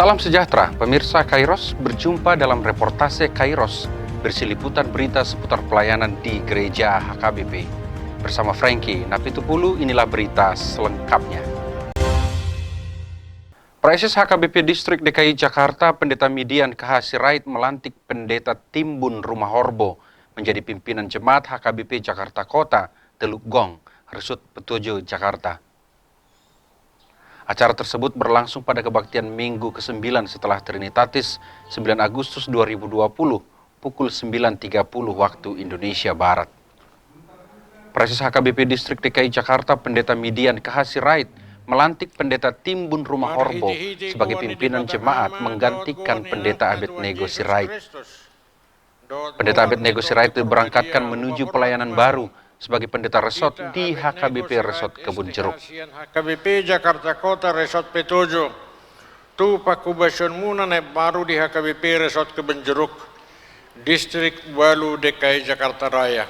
Salam sejahtera, pemirsa Kairos, berjumpa dalam reportase Kairos berisi liputan berita seputar pelayanan di Gereja HKBP. Bersama Frankie Napitupulu, inilah berita selengkapnya. Praises HKBP Distrik DKI Jakarta, Pendeta Midian KH Sirait melantik Pendeta Timbun Rumah Horbo menjadi pimpinan Jemaat HKBP Jakarta Kota, Teluk Gong, Resut Petojo, Jakarta. Acara tersebut berlangsung pada kebaktian Minggu ke-9 setelah Trinitatis 9 Agustus 2020 pukul 9.30 waktu Indonesia Barat. Praises HKBP Distrik DKI Jakarta Pendeta Midian KH Sirait melantik Pendeta Timbun Rumah Horbo sebagai pimpinan jemaat menggantikan Pendeta Abednego Sirait. Pendeta Abednego Sirait diberangkatkan menuju pelayanan baru sebagai pendeta resort di HKBP Resort Kebun Jeruk. HKBP Jakarta Kota Resort Petojo. Tu pakubasyon muna na baru di HKBP Resort Kebun Jeruk, Distrik Walu DKI Jakarta Raya.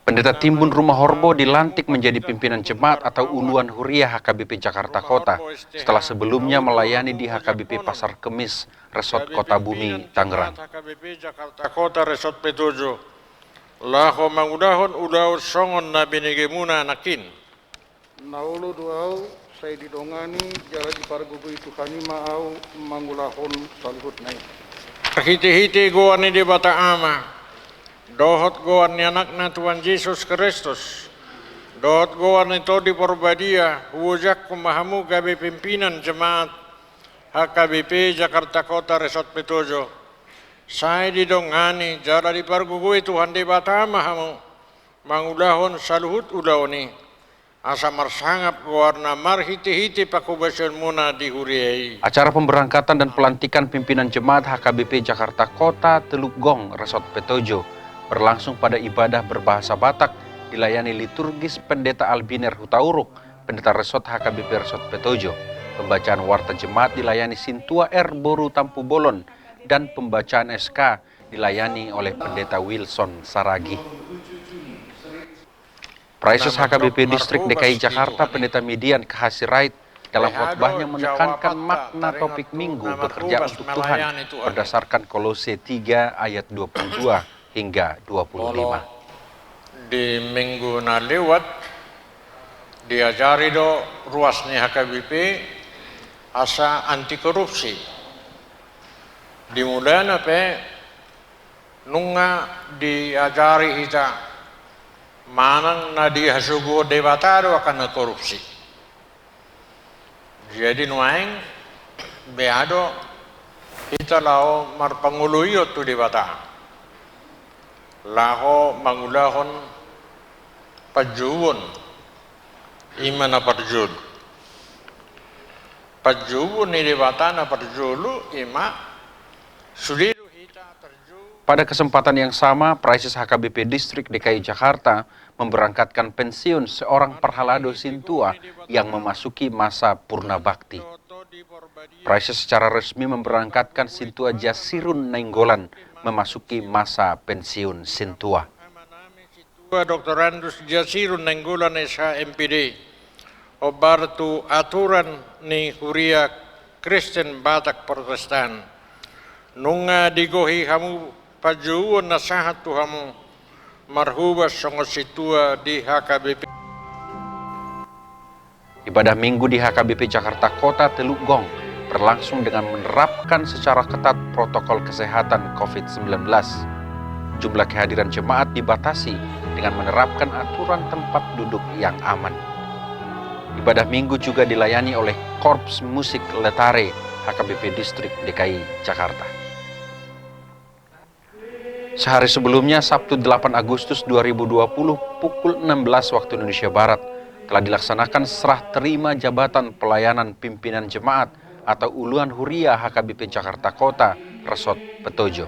Pendeta Timbun Rumah Horbo dilantik menjadi pimpinan jemaat atau Uluan Huriah HKBP Jakarta Kota setelah sebelumnya melayani di HKBP Pasar Kemis, Resort Kota Bumi, Tangerang. HKBP Jakarta Kota Resort Petojo. Laho mangudahon udaw songon na binigemuna nakin. Naulo duau saya didongani jala di pargugu itu kani maau mangulahon salhut nai. Hiti-hiti goan ni di bata ama. Dohot goan ni anak na Tuhan Yesus Kristus. Dohot goan itu di Porbadia. Wujak kumahamu gabi pimpinan jemaat HKBP Jakarta Kota Resort Petojo. Saya didongani jala di pargugu itu handi batama hamu mangulahon saluhut ulawni asa marsangap warna marhiti-hiti pakubasyon muna di huriai. Acara pemberangkatan dan pelantikan pimpinan jemaat HKBP Jakarta Kota Teluk Gong Resort Petojo berlangsung pada ibadah berbahasa Batak dilayani liturgis Pendeta Albiner Hutauruk, Pendeta Resort HKBP Resort Petojo. Pembacaan warta jemaat dilayani Sintua R. Boru Tampu Bolon dan pembacaan SK dilayani oleh Pendeta Wilson Saragi. Praises HKBP Distrik DKI Jakarta Pendeta Midian KH Sirait dalam khotbahnya menekankan makna topik minggu bekerja untuk Tuhan berdasarkan Kolose 3 ayat 22 hingga 25. Di minggu na lewat diajari do ruasnya HKBP asa anti korupsi. Dimulai pe nunga diajari kita manang na dihasugo debatado akan korupsi. Jadi nuaing beado kita lao marpanguluyo tu debata. Laho mangulahon pajuwon imana parjul. Pajuwon ni debata na parjulu ima. Pada kesempatan yang sama, Praises HKBP Distrik DKI Jakarta memberangkatkan pensiun seorang perhalado Sintua yang memasuki masa purna bakti. Praises secara resmi memberangkatkan Sintua Jasirun Nainggolan memasuki masa pensiun Sintua. Dr. Andus Jasirun Nainggolan SH MPD obartu aturan ni Huria Kristen Batak Protestan. Nunga digohi hamu pajuwon na sahat tu hamu marhubas songo situa di HKBP. Ibadah Minggu di HKBP Jakarta Kota Teluk Gong berlangsung dengan menerapkan secara ketat protokol kesehatan COVID-19. Jumlah kehadiran jemaat dibatasi dengan menerapkan aturan tempat duduk yang aman. Ibadah Minggu juga dilayani oleh Korps Musik Letare HKBP Distrik DKI Jakarta. Sehari sebelumnya, Sabtu 8 Agustus 2020 pukul 16 waktu Indonesia Barat, telah dilaksanakan serah terima jabatan pelayanan pimpinan jemaat atau Uluan Huriah HKBP Jakarta Kota Resort Petojo.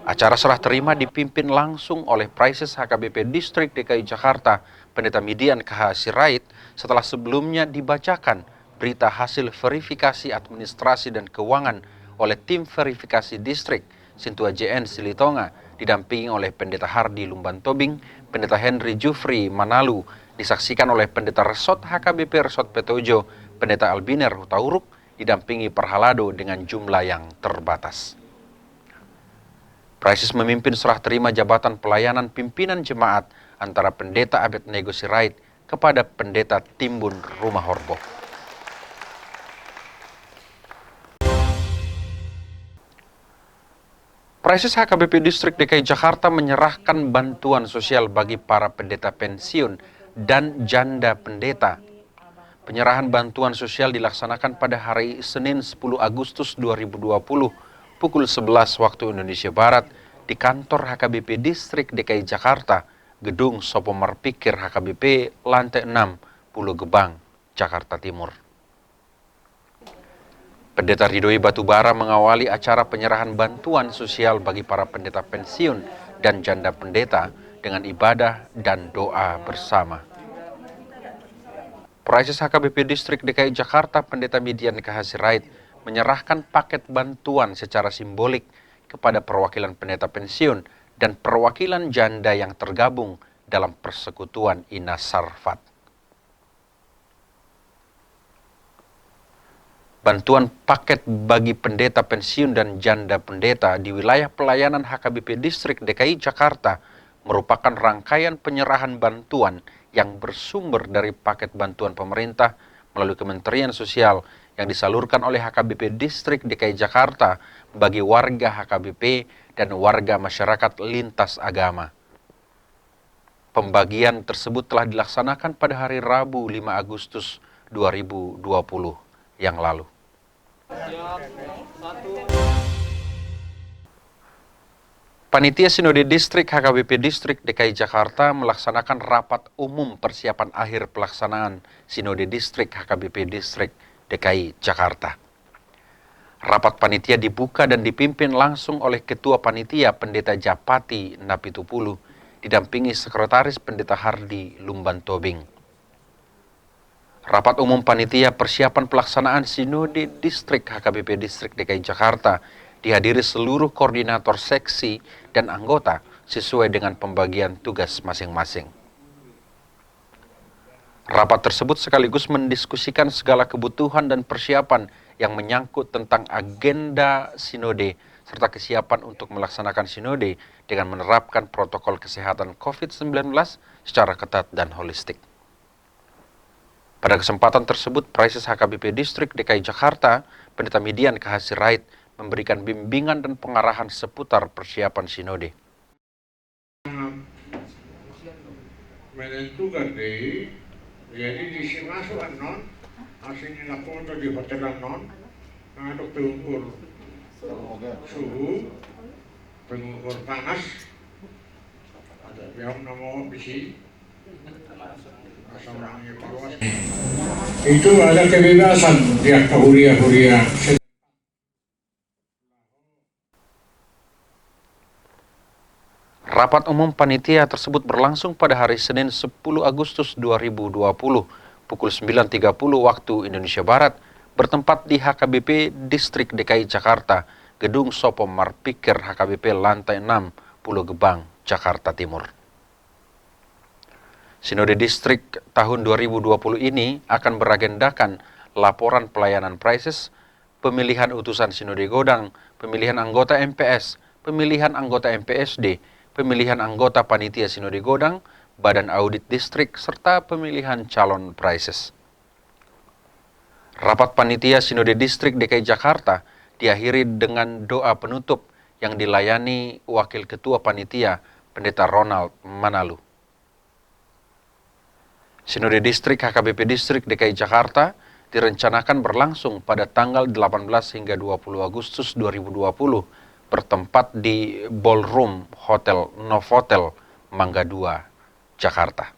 Acara serah terima dipimpin langsung oleh Praises HKBP Distrik DKI Jakarta Pendeta Midian KH Sirait setelah sebelumnya dibacakan berita hasil verifikasi administrasi dan keuangan oleh tim verifikasi distrik Sintua JN Silitonga didampingi oleh Pendeta Hardi Lumban Tobing, Pendeta Henry Jufri Manalu, disaksikan oleh Pendeta Resort HKBP Resort Petojo, Pendeta Albiner Hutauruk, didampingi perhalado dengan jumlah yang terbatas. Praises memimpin serah terima jabatan pelayanan pimpinan jemaat antara Pendeta Abednego Sirait kepada Pendeta Timbun Rumah Horbo. Praises HKBP Distrik DKI Jakarta menyerahkan bantuan sosial bagi para pendeta pensiun dan janda pendeta. Penyerahan bantuan sosial dilaksanakan pada hari Senin 10 Agustus 2020 pukul 11 waktu Indonesia Barat di kantor HKBP Distrik DKI Jakarta, Gedung Sopo Marpikir HKBP, lantai 6, Pulau Gebang, Jakarta Timur. Pendeta Ridhoi Batubara mengawali acara penyerahan bantuan sosial bagi para pendeta pensiun dan janda pendeta dengan ibadah dan doa bersama. Praises HKBP Distrik DKI Jakarta Pendeta Midian KH Sirait menyerahkan paket bantuan secara simbolik kepada perwakilan pendeta pensiun dan perwakilan janda yang tergabung dalam persekutuan Ina Sarfat. Bantuan paket bagi pendeta pensiun dan janda pendeta di wilayah pelayanan HKBP Distrik DKI Jakarta merupakan rangkaian penyerahan bantuan yang bersumber dari paket bantuan pemerintah melalui Kementerian Sosial yang disalurkan oleh HKBP Distrik DKI Jakarta bagi warga HKBP dan warga masyarakat lintas agama. Pembagian tersebut telah dilaksanakan pada hari Rabu 5 Agustus 2020 yang lalu. Panitia Sinode Distrik HKBP Distrik DKI Jakarta melaksanakan rapat umum persiapan akhir pelaksanaan Sinode Distrik HKBP Distrik DKI Jakarta. Rapat panitia dibuka dan dipimpin langsung oleh Ketua Panitia Pendeta Japati Napitupulu, didampingi Sekretaris Pendeta Hardi Lumban Tobing. Rapat umum panitia persiapan pelaksanaan Sinode Distrik HKBP Distrik DKI Jakarta dihadiri seluruh koordinator seksi dan anggota sesuai dengan pembagian tugas masing-masing. Rapat tersebut sekaligus mendiskusikan segala kebutuhan dan persiapan yang menyangkut tentang agenda sinode serta kesiapan untuk melaksanakan sinode dengan menerapkan protokol kesehatan COVID-19 secara ketat dan holistik. Pada kesempatan tersebut, Praises HKBP Distrik DKI Jakarta, Pendeta Midian KH Sirait, memberikan bimbingan dan pengarahan seputar persiapan sinode. Menentukan deh, jadi di sini masuk non, aslinya lakukan di hotel non, untuk pengukur suhu, pengukur panas, ada yang nama bisi. Itu ada kebebasan dia ke huria-huria. Rapat umum panitia tersebut berlangsung pada hari Senin 10 Agustus 2020 pukul 9.30 waktu Indonesia Barat bertempat di HKBP Distrik DKI Jakarta, Gedung Sopo Marpikir HKBP lantai 6, Pulau Gebang, Jakarta Timur. Sinode Distrik tahun 2020 ini akan beragendakan laporan pelayanan Praises, pemilihan utusan Sinode Godang, pemilihan anggota MPS, pemilihan anggota MPSD, pemilihan anggota Panitia Sinode Godang, Badan Audit Distrik, serta pemilihan calon Praises. Rapat Panitia Sinode Distrik DKI Jakarta diakhiri dengan doa penutup yang dilayani Wakil Ketua Panitia, Pendeta Ronald Manalu. Sinode Distrik HKBP Distrik DKI Jakarta direncanakan berlangsung pada tanggal 18 hingga 20 Agustus 2020 bertempat di Ballroom Hotel Novotel Mangga 2, Jakarta.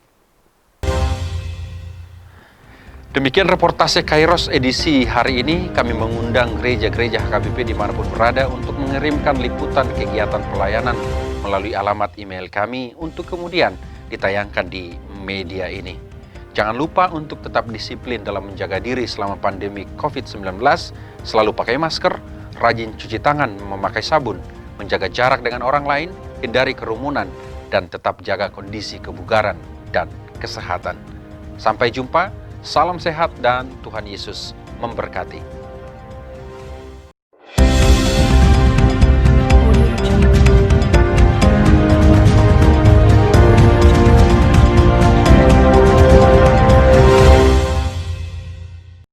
Demikian reportase Kairos edisi hari ini. Kami mengundang gereja-gereja HKBP dimanapun berada untuk mengirimkan liputan kegiatan pelayanan melalui alamat email kami untuk kemudian ditayangkan di media ini. Jangan lupa untuk tetap disiplin dalam menjaga diri selama pandemi COVID-19, selalu pakai masker, rajin cuci tangan, memakai sabun, menjaga jarak dengan orang lain, hindari kerumunan, dan tetap jaga kondisi kebugaran dan kesehatan. Sampai jumpa, salam sehat dan Tuhan Yesus memberkati.